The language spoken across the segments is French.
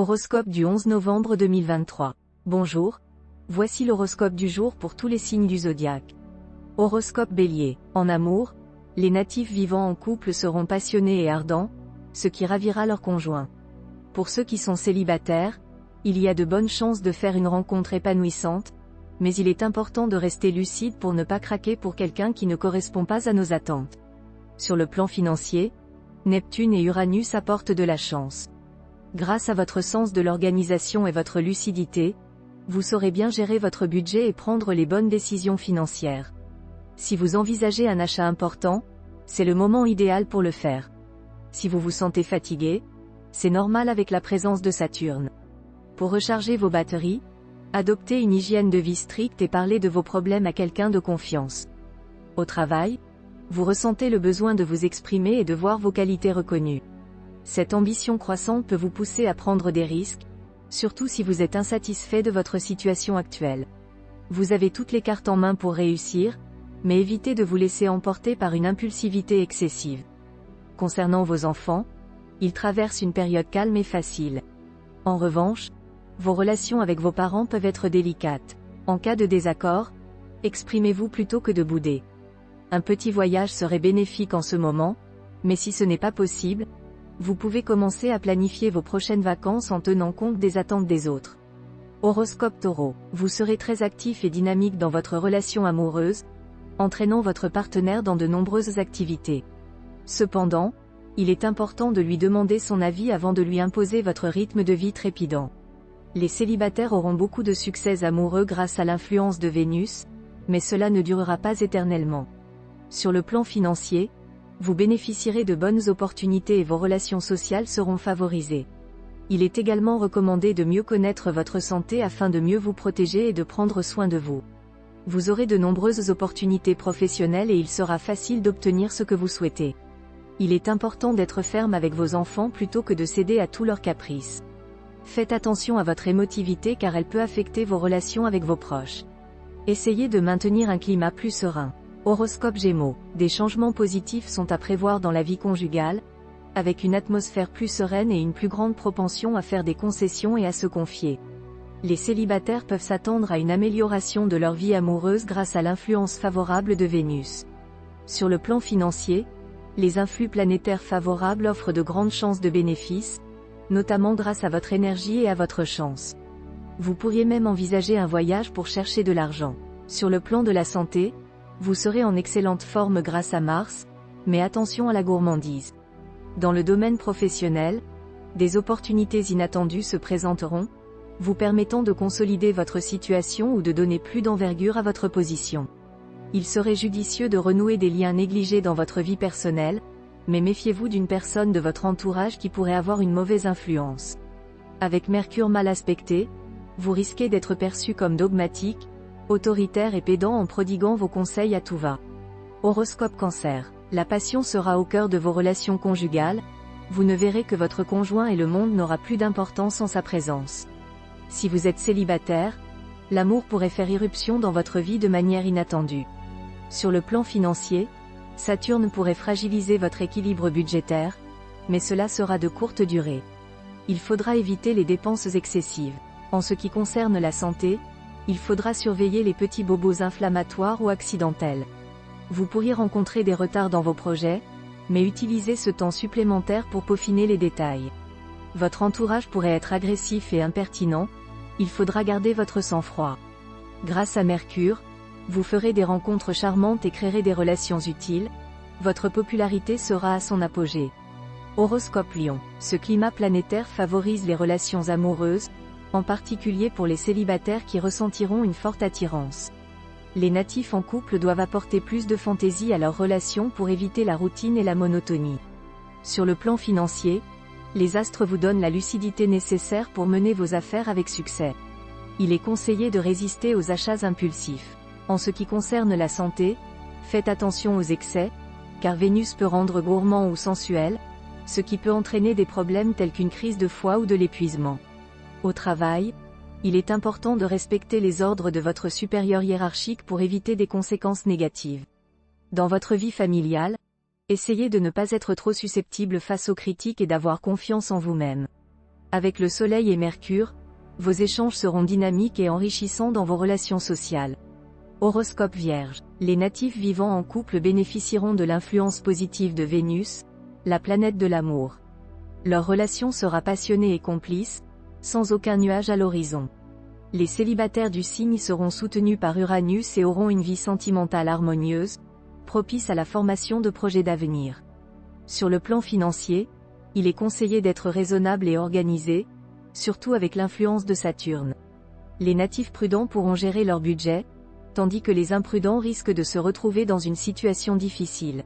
Horoscope du 11 novembre 2023. Bonjour. Voici l'horoscope du jour pour tous les signes du zodiaque. Horoscope Bélier. En amour, les natifs vivant en couple seront passionnés et ardents, ce qui ravira leur conjoint. Pour ceux qui sont célibataires, il y a de bonnes chances de faire une rencontre épanouissante, mais il est important de rester lucide pour ne pas craquer pour quelqu'un qui ne correspond pas à nos attentes. Sur le plan financier, Neptune et Uranus apportent de la chance. Grâce à votre sens de l'organisation et votre lucidité, vous saurez bien gérer votre budget et prendre les bonnes décisions financières. Si vous envisagez un achat important, c'est le moment idéal pour le faire. Si vous vous sentez fatigué, c'est normal avec la présence de Saturne. Pour recharger vos batteries, adoptez une hygiène de vie stricte et parlez de vos problèmes à quelqu'un de confiance. Au travail, vous ressentez le besoin de vous exprimer et de voir vos qualités reconnues. Cette ambition croissante peut vous pousser à prendre des risques, surtout si vous êtes insatisfait de votre situation actuelle. Vous avez toutes les cartes en main pour réussir, mais évitez de vous laisser emporter par une impulsivité excessive. Concernant vos enfants, ils traversent une période calme et facile. En revanche, vos relations avec vos parents peuvent être délicates. En cas de désaccord, exprimez-vous plutôt que de bouder. Un petit voyage serait bénéfique en ce moment, mais si ce n'est pas possible, vous pouvez commencer à planifier vos prochaines vacances en tenant compte des attentes des autres. Horoscope Taureau. Vous serez très actif et dynamique dans votre relation amoureuse, entraînant votre partenaire dans de nombreuses activités. Cependant, il est important de lui demander son avis avant de lui imposer votre rythme de vie trépidant. Les célibataires auront beaucoup de succès amoureux grâce à l'influence de Vénus, mais cela ne durera pas éternellement. Sur le plan financier, vous bénéficierez de bonnes opportunités et vos relations sociales seront favorisées. Il est également recommandé de mieux connaître votre santé afin de mieux vous protéger et de prendre soin de vous. Vous aurez de nombreuses opportunités professionnelles et il sera facile d'obtenir ce que vous souhaitez. Il est important d'être ferme avec vos enfants plutôt que de céder à tous leurs caprices. Faites attention à votre émotivité car elle peut affecter vos relations avec vos proches. Essayez de maintenir un climat plus serein. Horoscope Gémeaux. Des changements positifs sont à prévoir dans la vie conjugale, avec une atmosphère plus sereine et une plus grande propension à faire des concessions et à se confier. Les célibataires peuvent s'attendre à une amélioration de leur vie amoureuse grâce à l'influence favorable de Vénus. Sur le plan financier, les influx planétaires favorables offrent de grandes chances de bénéfices, notamment grâce à votre énergie et à votre chance. Vous pourriez même envisager un voyage pour chercher de l'argent. Sur le plan de la santé, vous serez en excellente forme grâce à Mars, mais attention à la gourmandise. Dans le domaine professionnel, des opportunités inattendues se présenteront, vous permettant de consolider votre situation ou de donner plus d'envergure à votre position. Il serait judicieux de renouer des liens négligés dans votre vie personnelle, mais méfiez-vous d'une personne de votre entourage qui pourrait avoir une mauvaise influence. Avec Mercure mal aspecté, vous risquez d'être perçu comme dogmatique, autoritaire et pédant en prodiguant vos conseils à tout va. Horoscope Cancer. La passion sera au cœur de vos relations conjugales, vous ne verrez que votre conjoint et le monde n'aura plus d'importance en sa présence. Si vous êtes célibataire, l'amour pourrait faire irruption dans votre vie de manière inattendue. Sur le plan financier, Saturne pourrait fragiliser votre équilibre budgétaire, mais cela sera de courte durée. Il faudra éviter les dépenses excessives. En ce qui concerne la santé, il faudra surveiller les petits bobos inflammatoires ou accidentels. Vous pourriez rencontrer des retards dans vos projets, mais utilisez ce temps supplémentaire pour peaufiner les détails. Votre entourage pourrait être agressif et impertinent, il faudra garder votre sang-froid. Grâce à Mercure, vous ferez des rencontres charmantes et créerez des relations utiles, votre popularité sera à son apogée. Horoscope Lion. Ce climat planétaire favorise les relations amoureuses, en particulier pour les célibataires qui ressentiront une forte attirance. Les natifs en couple doivent apporter plus de fantaisie à leur relation pour éviter la routine et la monotonie. Sur le plan financier, les astres vous donnent la lucidité nécessaire pour mener vos affaires avec succès. Il est conseillé de résister aux achats impulsifs. En ce qui concerne la santé, faites attention aux excès, car Vénus peut rendre gourmand ou sensuel, ce qui peut entraîner des problèmes tels qu'une crise de foie ou de l'épuisement. Au travail, il est important de respecter les ordres de votre supérieur hiérarchique pour éviter des conséquences négatives. Dans votre vie familiale, essayez de ne pas être trop susceptible face aux critiques et d'avoir confiance en vous-même. Avec le Soleil et Mercure, vos échanges seront dynamiques et enrichissants dans vos relations sociales. Horoscope Vierge. Les natifs vivant en couple bénéficieront de l'influence positive de Vénus, la planète de l'amour. Leur relation sera passionnée et complice, sans aucun nuage à l'horizon. Les célibataires du signe seront soutenus par Uranus et auront une vie sentimentale harmonieuse, propice à la formation de projets d'avenir. Sur le plan financier, il est conseillé d'être raisonnable et organisé, surtout avec l'influence de Saturne. Les natifs prudents pourront gérer leur budget, tandis que les imprudents risquent de se retrouver dans une situation difficile.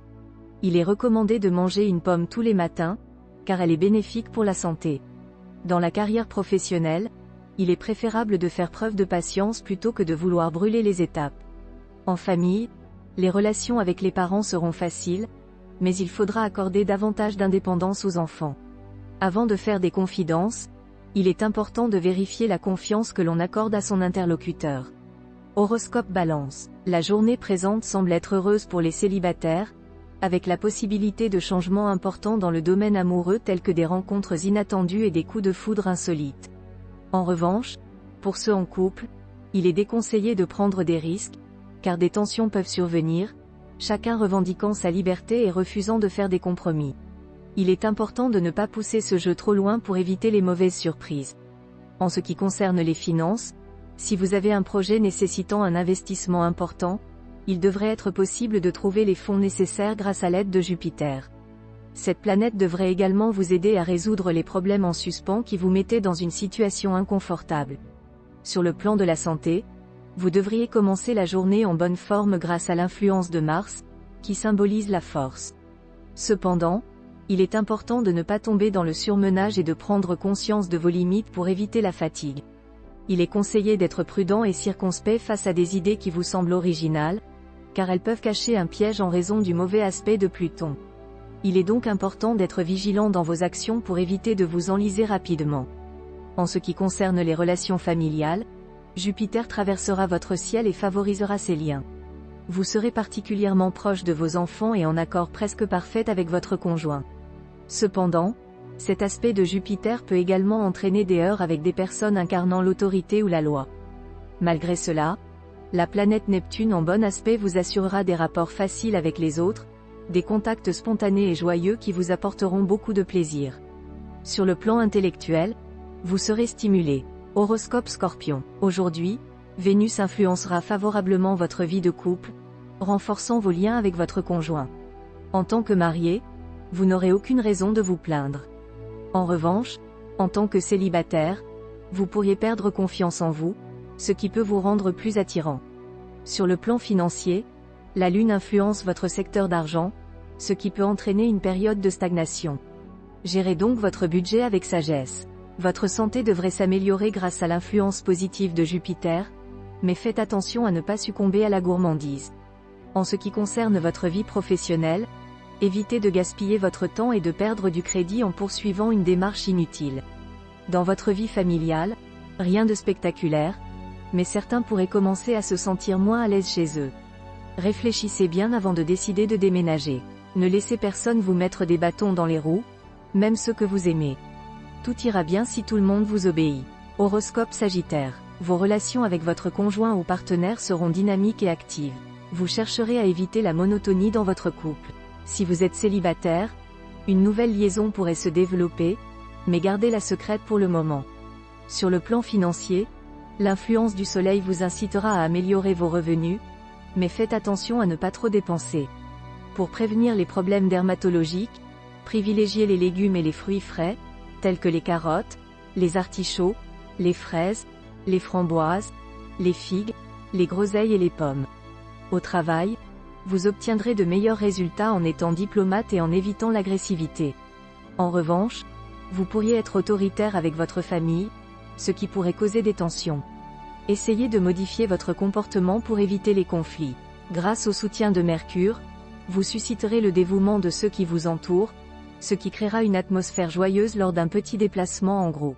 Il est recommandé de manger une pomme tous les matins, car elle est bénéfique pour la santé. Dans la carrière professionnelle, il est préférable de faire preuve de patience plutôt que de vouloir brûler les étapes. En famille, les relations avec les parents seront faciles, mais il faudra accorder davantage d'indépendance aux enfants. Avant de faire des confidences, il est important de vérifier la confiance que l'on accorde à son interlocuteur. Horoscope Balance. La journée présente semble être heureuse pour les célibataires, avec la possibilité de changements importants dans le domaine amoureux tels que des rencontres inattendues et des coups de foudre insolites. En revanche, pour ceux en couple, il est déconseillé de prendre des risques, car des tensions peuvent survenir, chacun revendiquant sa liberté et refusant de faire des compromis. Il est important de ne pas pousser ce jeu trop loin pour éviter les mauvaises surprises. En ce qui concerne les finances, si vous avez un projet nécessitant un investissement important, il devrait être possible de trouver les fonds nécessaires grâce à l'aide de Jupiter. Cette planète devrait également vous aider à résoudre les problèmes en suspens qui vous mettaient dans une situation inconfortable. Sur le plan de la santé, vous devriez commencer la journée en bonne forme grâce à l'influence de Mars, qui symbolise la force. Cependant, il est important de ne pas tomber dans le surmenage et de prendre conscience de vos limites pour éviter la fatigue. Il est conseillé d'être prudent et circonspect face à des idées qui vous semblent originales, car elles peuvent cacher un piège en raison du mauvais aspect de Pluton. Il est donc important d'être vigilant dans vos actions pour éviter de vous enliser rapidement. En ce qui concerne les relations familiales, Jupiter traversera votre ciel et favorisera ces liens. Vous serez particulièrement proche de vos enfants et en accord presque parfait avec votre conjoint. Cependant, cet aspect de Jupiter peut également entraîner des heurts avec des personnes incarnant l'autorité ou la loi. Malgré cela, la planète Neptune en bon aspect vous assurera des rapports faciles avec les autres, des contacts spontanés et joyeux qui vous apporteront beaucoup de plaisir. Sur le plan intellectuel, vous serez stimulé. Horoscope Scorpion. Aujourd'hui, Vénus influencera favorablement votre vie de couple, renforçant vos liens avec votre conjoint. En tant que marié, vous n'aurez aucune raison de vous plaindre. En revanche, en tant que célibataire, vous pourriez perdre confiance en vous, ce qui peut vous rendre plus attirant. Sur le plan financier, la Lune influence votre secteur d'argent, ce qui peut entraîner une période de stagnation. Gérez donc votre budget avec sagesse. Votre santé devrait s'améliorer grâce à l'influence positive de Jupiter, mais faites attention à ne pas succomber à la gourmandise. En ce qui concerne votre vie professionnelle, évitez de gaspiller votre temps et de perdre du crédit en poursuivant une démarche inutile. Dans votre vie familiale, rien de spectaculaire, mais certains pourraient commencer à se sentir moins à l'aise chez eux. Réfléchissez bien avant de décider de déménager. Ne laissez personne vous mettre des bâtons dans les roues, même ceux que vous aimez. Tout ira bien si tout le monde vous obéit. Horoscope Sagittaire. Vos relations avec votre conjoint ou partenaire seront dynamiques et actives. Vous chercherez à éviter la monotonie dans votre couple. Si vous êtes célibataire, une nouvelle liaison pourrait se développer, mais gardez-la secrète pour le moment. Sur le plan financier, l'influence du soleil vous incitera à améliorer vos revenus, mais faites attention à ne pas trop dépenser. Pour prévenir les problèmes dermatologiques, privilégiez les légumes et les fruits frais, tels que les carottes, les artichauts, les fraises, les framboises, les figues, les groseilles et les pommes. Au travail, vous obtiendrez de meilleurs résultats en étant diplomate et en évitant l'agressivité. En revanche, vous pourriez être autoritaire avec votre famille, ce qui pourrait causer des tensions. Essayez de modifier votre comportement pour éviter les conflits. Grâce au soutien de Mercure, vous susciterez le dévouement de ceux qui vous entourent, ce qui créera une atmosphère joyeuse lors d'un petit déplacement en groupe.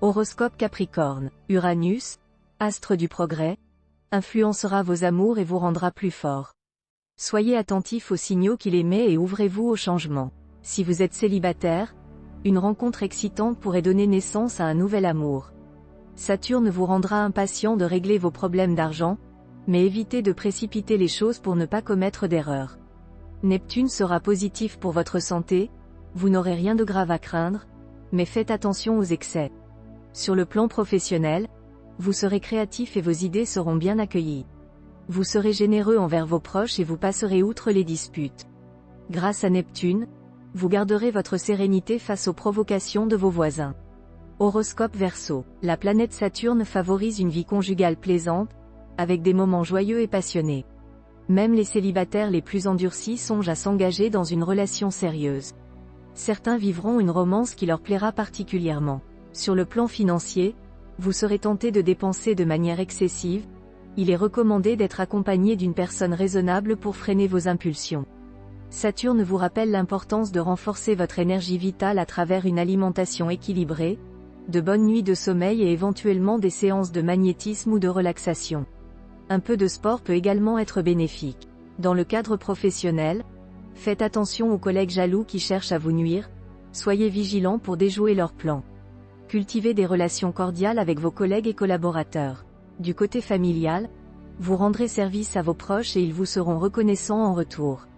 Horoscope Capricorne. Uranus, astre du progrès, influencera vos amours et vous rendra plus fort. Soyez attentif aux signaux qu'il émet et ouvrez-vous au changement. Si vous êtes célibataire, Une rencontre excitante pourrait donner naissance à un nouvel amour. Saturne vous rendra impatient de régler vos problèmes d'argent, mais évitez de précipiter les choses pour ne pas commettre d'erreurs. Neptune sera positif pour votre santé, vous n'aurez rien de grave à craindre, mais faites attention aux excès. Sur le plan professionnel, vous serez créatif et vos idées seront bien accueillies. Vous serez généreux envers vos proches et vous passerez outre les disputes. Grâce à Neptune, vous garderez votre sérénité face aux provocations de vos voisins. Horoscope Verseau. La planète Saturne favorise une vie conjugale plaisante, avec des moments joyeux et passionnés. Même les célibataires les plus endurcis songent à s'engager dans une relation sérieuse. Certains vivront une romance qui leur plaira particulièrement. Sur le plan financier, vous serez tenté de dépenser de manière excessive, il est recommandé d'être accompagné d'une personne raisonnable pour freiner vos impulsions. Saturne vous rappelle l'importance de renforcer votre énergie vitale à travers une alimentation équilibrée, de bonnes nuits de sommeil et éventuellement des séances de magnétisme ou de relaxation. Un peu de sport peut également être bénéfique. Dans le cadre professionnel, faites attention aux collègues jaloux qui cherchent à vous nuire, soyez vigilants pour déjouer leurs plans. Cultivez des relations cordiales avec vos collègues et collaborateurs. Du côté familial, vous rendrez service à vos proches et ils vous seront reconnaissants en retour.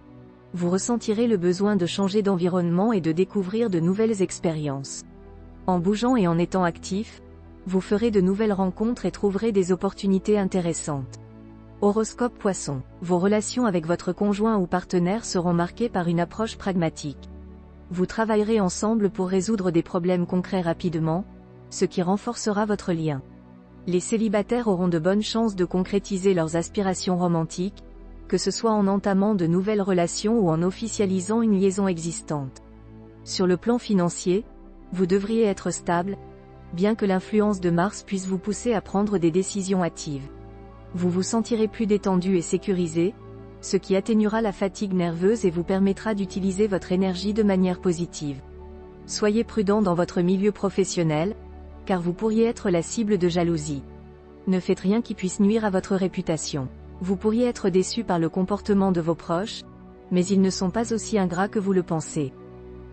Vous ressentirez le besoin de changer d'environnement et de découvrir de nouvelles expériences. En bougeant et en étant actif, vous ferez de nouvelles rencontres et trouverez des opportunités intéressantes. Horoscope Poisson. Vos relations avec votre conjoint ou partenaire seront marquées par une approche pragmatique. Vous travaillerez ensemble pour résoudre des problèmes concrets rapidement, ce qui renforcera votre lien. Les célibataires auront de bonnes chances de concrétiser leurs aspirations romantiques, que ce soit en entamant de nouvelles relations ou en officialisant une liaison existante. Sur le plan financier, vous devriez être stable, bien que l'influence de Mars puisse vous pousser à prendre des décisions hâtives. Vous vous sentirez plus détendu et sécurisé, ce qui atténuera la fatigue nerveuse et vous permettra d'utiliser votre énergie de manière positive. Soyez prudent dans votre milieu professionnel, car vous pourriez être la cible de jalousie. Ne faites rien qui puisse nuire à votre réputation. Vous pourriez être déçu par le comportement de vos proches, mais ils ne sont pas aussi ingrats que vous le pensez.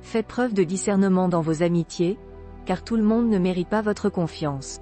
Faites preuve de discernement dans vos amitiés, car tout le monde ne mérite pas votre confiance.